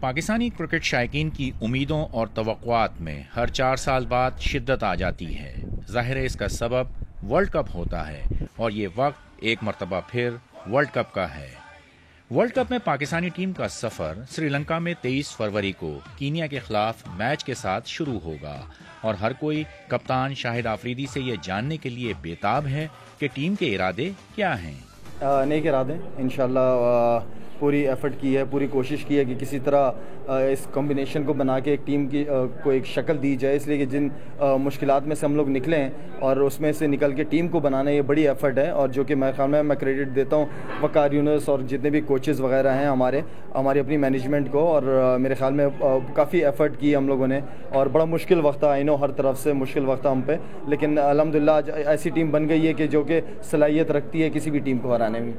Pakistani cricket शायकीन की उम्मीदों और तवक्कुआत में हर 4 साल बाद शिद्दत आ जाती है। जाहिर है इसका सबब वर्ल्ड कप होता है और ये वक्त एक मरतबा फिर वर्ल्ड कप का है। वर्ल्ड कप में पाकिस्तानी टीम का सफर श्रीलंका में 23 फरवरी को कीनिया के खिलाफ मैच के साथ शुरू होगा और हर कोई कप्तान शाहिद आफरीदी से ये जानने के लिए बेताब है कि टीम के इरादे क्या हैं। नेक इरादे इंशाल्लाह पूरी एफर्ट की है, पूरी कोशिश की है कि किसी तरह इस कॉम्बिनेशन को बना के एक टीम की को एक शक्ल दी जाए, इसलिए कि जिन मुश्किलात में से हम लोग निकले हैं और उसमें से निकल के टीम को बनाना ये बड़ी एफर्ट है। और जो कि मेरे ख्याल में मैं क्रेडिट देता हूँ वकार यूनुस और जितने भी कोचेज़ वगैरह हैं हमारी अपनी मैनेजमेंट को। और मेरे ख्याल में काफ़ी एफर्ट की हम लोगों ने और बड़ा मुश्किल वक्त था, आई नो हर तरफ से मुश्किल वक्त था हम पे, लेकिन अल्हम्दुलिल्लाह आज ऐसी टीम बन गई है कि जो कि सलाहियत रखती है किसी भी टीम को हराने में।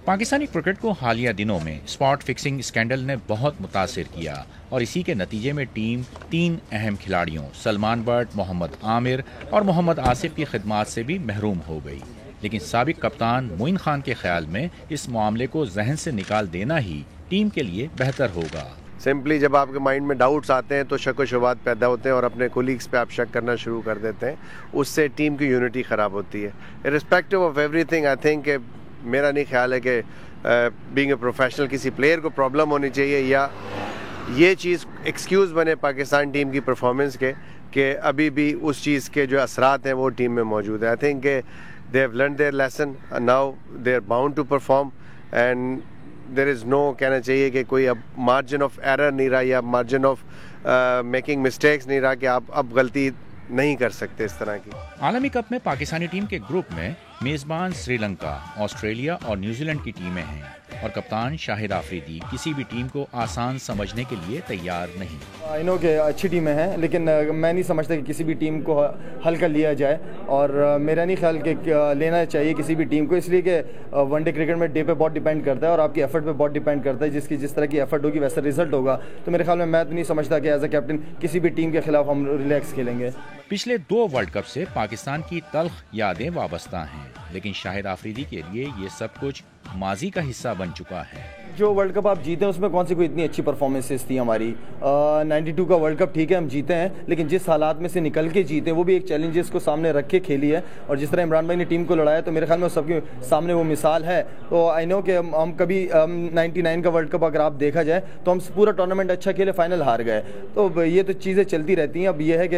पाकिस्तानी क्रिकेट को हालिया दिनों में स्पॉट फिक्सिंग स्कैंडल ने बहुत मुतासिर किया और इसी के नतीजे में टीम 3 अहम खिलाड़ियों सलमान बट, मोहम्मद आमिर और मोहम्मद आसिफ की खिदमात से भी महरूम हो गई। लेकिन साबिक कप्तान मोइन खान के ख्याल में इस मामले को जहन से निकाल देना ही टीम के लिए बेहतर होगा। सिंपली जब आपके माइंड में डाउट्स आते हैं तो शक व शुबात पैदा होते हैं और अपने कोलीग्स पे आप शक करना शुरू कर देते हैं, उससे टीम की यूनिटी ख़राब होती है। Irrespective of everything I think मेरा नहीं ख्याल है कि बीइंग ए प्रोफेशनल किसी प्लेयर को प्रॉब्लम होनी चाहिए या ये चीज़ एक्सक्यूज़ बने पाकिस्तान टीम की परफॉर्मेंस के कि अभी भी उस चीज़ के जो असरात हैं वो टीम में मौजूद है। I think they have learn their lesson, now they are bound to perform and there is no कहना चाहिए कि कोई अब मार्जिन ऑफ एरर नहीं रहा या मार्जिन ऑफ मेकिंग मिस्टेक्स नहीं रहा कि आप अब गलती नहीं कर सकते इस तरह की। आलमी कप में पाकिस्तानी टीम के ग्रुप में मेजबान श्रीलंका, ऑस्ट्रेलिया और न्यूजीलैंड की टीमें हैं और कप्तान शाहिद आफरीदी किसी भी टीम को आसान समझने के लिए तैयार नहीं। आई नो कि अच्छी टीमें हैं, लेकिन मैं नहीं समझता कि किसी भी टीम को हल्का लिया जाए और मेरा नहीं ख्याल कि लेना चाहिए किसी भी टीम को, इसलिए कि वनडे क्रिकेट में डे पे बहुत डिपेंड करता है और आपकी एफर्ट पे बहुत डिपेंड करता है। जिस तरह की एफर्ट होगी वैसा रिजल्ट होगा। तो मेरे ख्याल में मैं तो नहीं समझता कि एज अ कैप्टन किसी भी टीम के खिलाफ हम रिलैक्स खेलेंगे। पिछले 2 वर्ल्ड कप से पाकिस्तान की तल्ख यादें वाबस्ता हैं, लेकिन शाहिद आफरीदी के लिए ये सब कुछ माजी का हिस्सा बन चुका है। जो वर्ल्ड कप आप जीते हैं उसमें कौन सी कोई इतनी अच्छी परफॉर्मेंसेस थी हमारी। 92 का वर्ल्ड कप ठीक है हम जीते हैं, लेकिन जिस हालात में से निकल के जीते वो भी एक चैलेंजेस को सामने रख के खेली है और जिस तरह इमरान भाई ने टीम को लड़ाया तो मेरे ख्याल में सबके सामने वो मिसाल है। तो आई नो कि हम कभी 99 का वर्ल्ड कप अगर आप देखा जाए तो हम पूरा टूर्नामेंट अच्छा खेले, फाइनल हार गए। तो ये तो चीज़ें चलती रहती हैं। अब ये है कि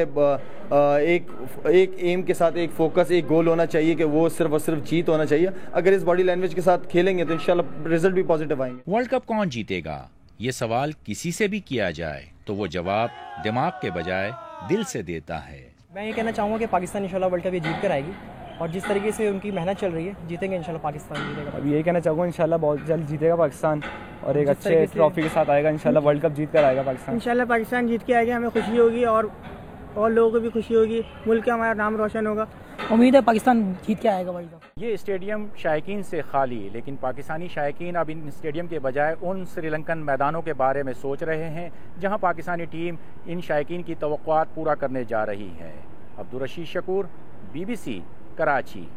एक एम के साथ एक फोकस, एक गोल होना चाहिए कि वो सिर्फ और सिर्फ जीत होना चाहिए। अगर इस बॉडी लैंग्वेज के साथ खेलेंगे तो इंशाल्लाह रिजल्ट भी पॉजिटिव आएंगे। वर्ल्ड कप कौन जीतेगा ये सवाल किसी से भी किया जाए तो वो जवाब दिमाग के बजाय दिल से देता है। मैं ये कहना चाहूँगा कि पाकिस्तान इंशाल्लाह वर्ल्ड कप ये जीत कर आएगी और जिस तरीके से उनकी मेहनत चल रही है जीतेंगे इंशाल्लाह, पाकिस्तान जीतेगा। अब ये कहना चाहूँगा इंशाल्लाह बहुत जल्द जीतेगा पाकिस्तान और एक अच्छे ट्रॉफी के साथ आएगा इंशाल्लाह, वर्ल्ड कप जीत कर आएगा पाकिस्तान। इंशाल्लाह पाकिस्तान जीत के आएगा, हमें खुशी होगी और लोगों को भी खुशी होगी, मुल्क का हमारा नाम रोशन होगा। उम्मीद है पाकिस्तान जीत के आएगा वर्ल्ड कप। ये स्टेडियम शायकीन से खाली, लेकिन पाकिस्तानी शायकीन अब इन स्टेडियम के बजाय उन श्रीलंकन मैदानों के बारे में सोच रहे हैं जहां पाकिस्तानी टीम इन शायकीन की तवक्कुआत पूरा करने जा रही है। अब्दुल रशीद शकूर, BBC, कराची।